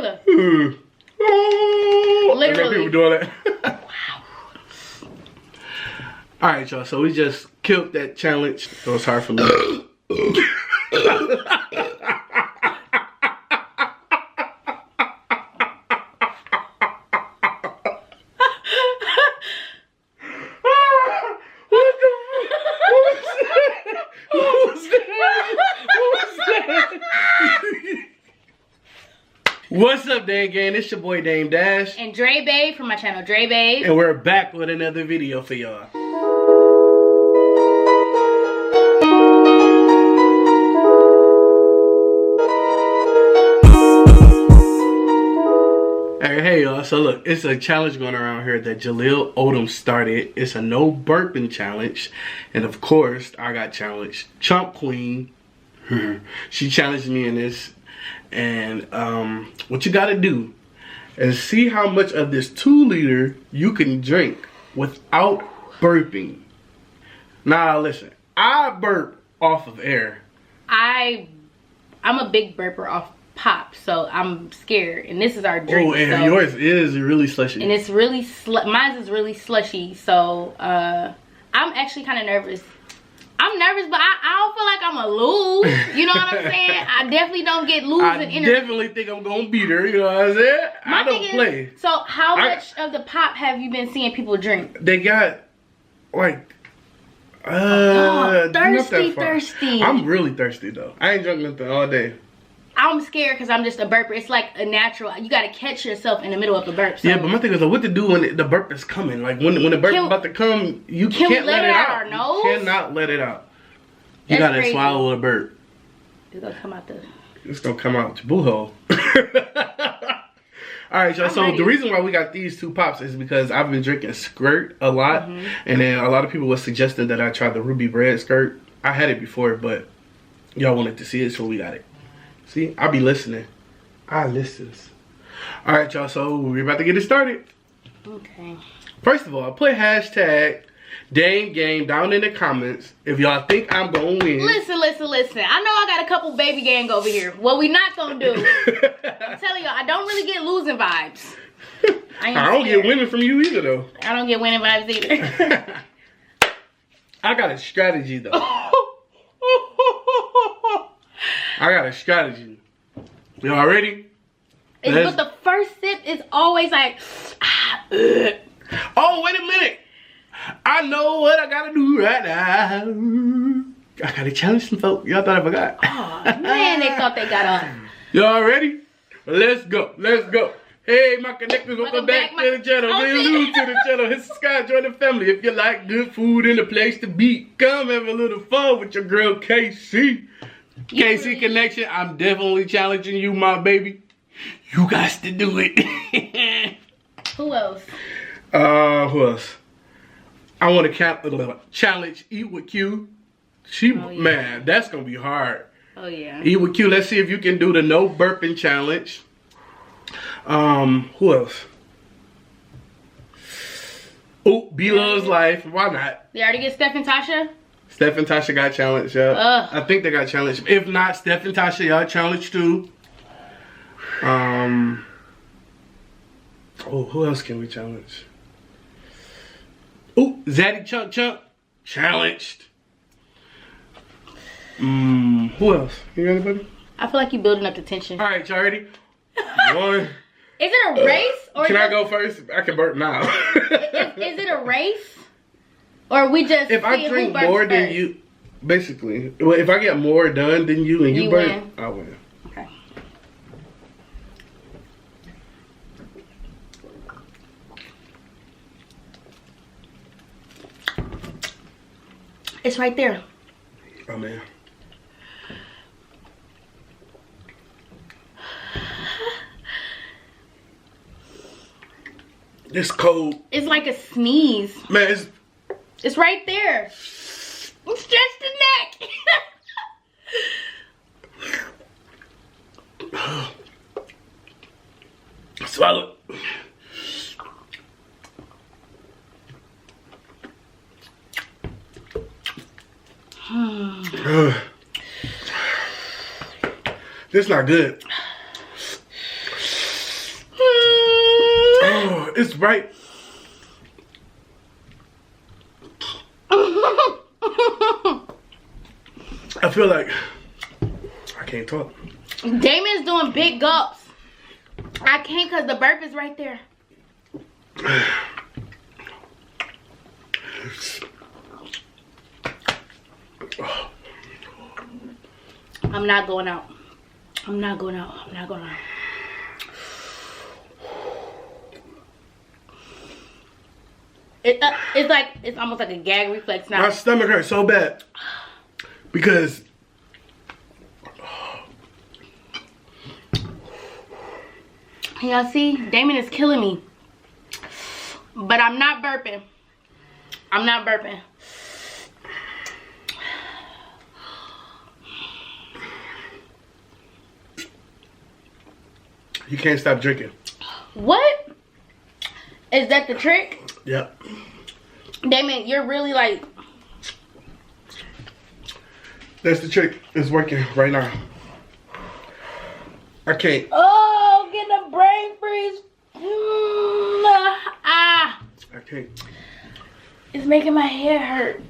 regular. Literally. I got people doing that. Wow. Alright, y'all. So we just killed that challenge. It was hard for me. What's up, Dame Gang? It's your boy DameDash. And Dre Babe from my channel, Dre Babe. And we're back with another video for y'all. Hey y'all, so look, it's a challenge going around here that Jaleel Odom started. It's a no burping challenge. And of course, I got challenged. Chomp Queen, she challenged me in this. And what you gotta do is see how much of this 2 liter you can drink without burping. Now listen, I burp off of air. I'm a big burper off pop, so I'm scared. And this is our drink. Oh, and so, yours is really slushy. And it's really mine is really slushy. So I'm actually kind of nervous. I'm nervous, but I don't feel like I'm gonna lose. You know what I'm saying? I definitely don't get losing energy. I definitely think I'm gonna beat her. You know what I'm saying? I don't play. So how much of the pop have you been seeing people drink? They got like thirsty. I'm really thirsty though. I ain't drunk nothing all day. I'm scared because I'm just a burper. It's like a natural. You got to catch yourself in the middle of the burp. So. Yeah, but my thing is like, what to do when the burp is coming? Like when the burp is about to come, you can't let it out. You cannot let it out. You got to swallow the burp. It's going to come out It's going to come out your boo hole. Alright, y'all. So the reason why we got these 2 pops is because I've been drinking Skirt a lot. And then a lot of people were suggesting that I try the Ruby Bread Skirt. I had it before, but y'all wanted to see it, so we got it. See, I be listening. I listens. Alright, y'all, so we're about to get it started. Okay. First of all, put hashtag DameGame down in the comments if y'all think I'm gonna win. Listen. I know I got a couple baby gang over here. What we not gonna do, I'm telling y'all, I don't really get losing vibes. I don't get winning from you either, though. I don't get winning vibes either. I got a strategy, though. I got a strategy. Y'all ready? But the first sip is always like, oh, wait a minute. I know what I gotta do right now. I gotta challenge some folks. Y'all thought I forgot. Oh, man, they thought they got off. Y'all ready? Let's go. Let's go. Hey, my connectors, welcome back to the channel. If you're new to the channel, hit subscribe, join the family. If you like good food and a place to be, come have a little fun with your girl, KC. KC Connection, I'm definitely challenging you, my baby. You got to do it. Who else? Who else? I want to challenge Eat with Q. Man, that's going to be hard. Oh, yeah. Eat with Q. Let's see if you can do the no burping challenge. Who else? Oh, Bloveslife. Why not? They already get Steph and Tasha? Steph and Tasha got challenged, yeah. I think they got challenged. If not, Steph and Tasha, y'all challenged too. Oh, who else can we challenge? Oh, Zaddy Chunk challenged. Who else? You got anybody? I feel like you're building up the tension. All right, y'all ready? One. Is it a race? Or can I go first? I can burp now. Is it a race? Or we just if I drink more than you, basically. Well, if I get more done than you and you burp, win. I win. Okay. It's right there. Oh man. It's cold. It's like a sneeze. Man, it's right there. Stretch the neck. Swallow. This is not good. It's right. I feel like I can't talk. Damon's doing big gulps. I can't because the burp is right there. I'm not going out. I'm not going out. I'm not going out. It's like, it's almost like a gag reflex now. My stomach hurts so bad because y'all see, Damon is killing me, but I'm not burping. I'm not burping. you can't stop drinking. What? Is that the trick? Yep. Damon, you're really like... That's the trick. It's working right now. I can't. Oh, get a brain freeze. I can't. It's making my head hurt.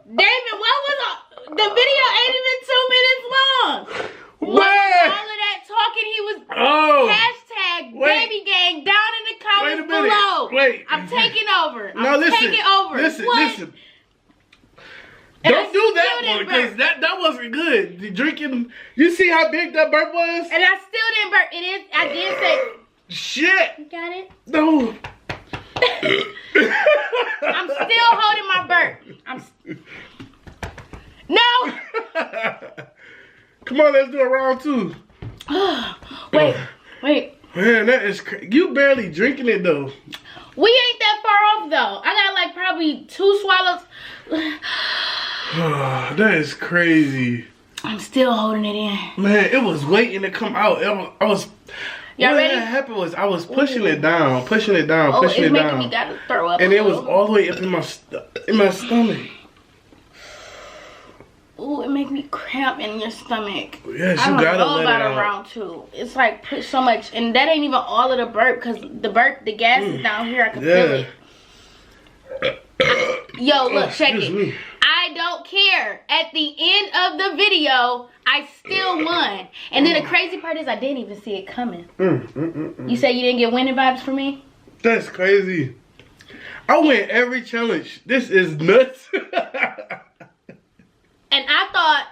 David, what was the video? Ain't even 2 minutes long. What? All of that talking, he was hashtag baby gang down in the comments below. Wait, I'm taking over. No, listen. Taking over. Listen. Don't do that one because that wasn't good. The drinking. You see how big that burp was? And I still didn't burp. It is. I did say. Shit. You got it. No. I'm still holding my burp. No! Come on, let's do a round 2. Wait. Man, that is crazy. You barely drinking it though. We ain't that far off though. I got like probably 2 swallows. That is crazy. I'm still holding it in. Man, it was waiting to come out. I was. Y'all ready? What happened was I was pushing it down, pushing it down. It's making me gotta throw up. And it was all the way up in my stomach. Ooh, it make me cramp in your stomach. Yes, you gotta let it out. Round 2. It's like put so much, and that ain't even all of the burp, cause the gas is down here. I can feel it. Yo, look, check it. Me. I don't care. At the end of the video, I still won. And then the crazy part is I didn't even see it coming. You say you didn't get winning vibes from me? That's crazy. I win every challenge. This is nuts. And I thought,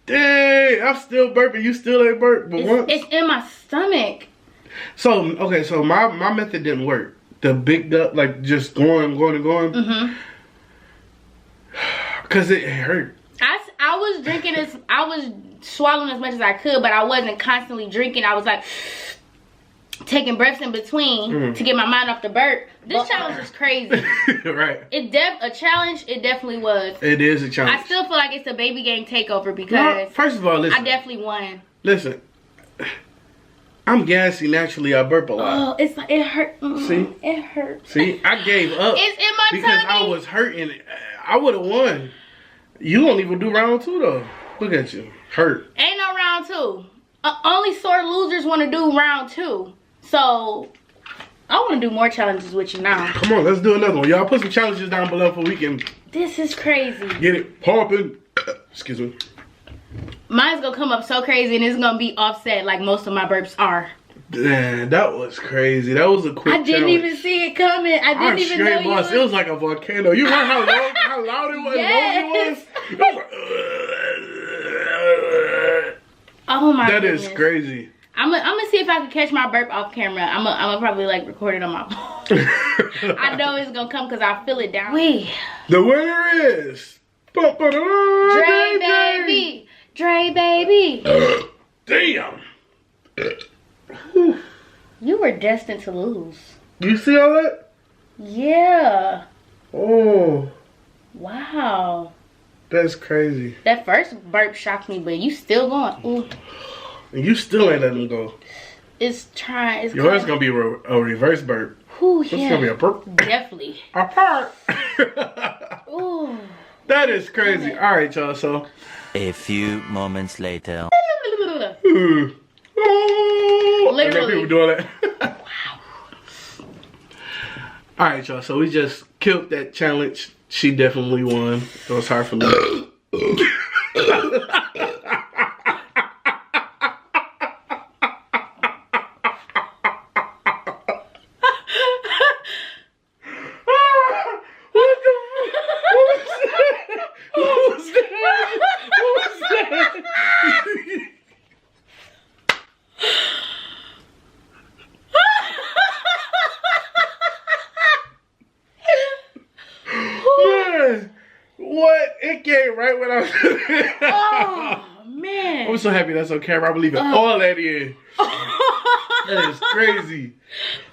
dang, I'm still burping. You still ain't burped, but once. It's in my stomach. So, okay, so my method didn't work. The big up, like just going. Because it hurt. I was drinking I was swallowing as much as I could, but I wasn't constantly drinking. I was like taking breaths in between to get my mind off the burp. This challenge is crazy. Right. A challenge, it definitely was. It is a challenge. I still feel like it's a baby gang takeover because first of all, listen. I definitely won. Listen. I'm gassy naturally. I burp a lot. Oh, it's like it hurt. See? It hurt. See? I gave up. It's in my because tummy. I was hurting. I would have won. You won't even do round 2 though. Look at you. Hurt. Ain't no round 2. Only sore losers want to do round 2. So, I want to do more challenges with you now. Come on, let's do another one. Y'all put some challenges down below for we can... This is crazy. Get it popping. Excuse me. Mine's going to come up so crazy and it's going to be offset like most of my burps are. Man, that was crazy. That was a quick I didn't challenge. even see it coming. I didn't even know you It was like a volcano. You heard how loud it was? Yes. It was like, oh my That goodness. is crazy. I'm gonna see if I can catch my burp off camera. I'm gonna probably like record it on my phone. I know it's gonna come because I feel it down. The winner is Dre baby. Damn. You were destined to lose. You see all that? Yeah. Oh. Wow. That's crazy. That first burp shocked me, but you still going. Ooh. And you still ain't letting him go. It's trying. It's yours gonna be a reverse burp. Ooh, It's gonna be a burp. Definitely. Apart. Ooh. That is crazy. All right, y'all. So a few moments later. Literally. People doing that. Wow. All right, y'all. So we just killed that challenge. She definitely won. It was hard for me. What? It came right when I was. Oh, man. I'm so happy that's on camera. I'm leaving all that in. That is crazy.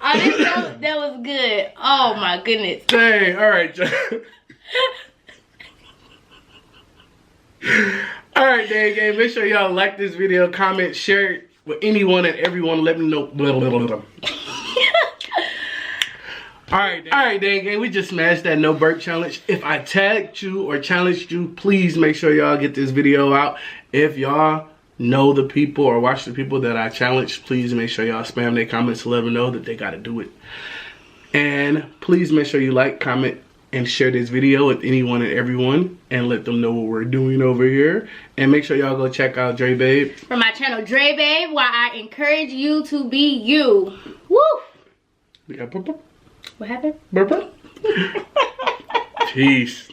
Oh, that was good. Oh, my goodness. Dang. All right, John. All right, Dang Gang. Make sure y'all like this video, comment, share it with anyone and everyone. Let me know. Alright, Dang Gang, we just smashed that no burp challenge. If I tagged you or challenged you, please make sure y'all get this video out. If y'all know the people or watch the people that I challenged, please make sure y'all spam their comments to let them know that they gotta do it. And please make sure you like, comment, and share this video with anyone and everyone, and let them know what we're doing over here. And make sure y'all go check out Dre Babe from my channel Dre Babe, where I encourage you to be you. Woo! Yeah, What happened? Peace.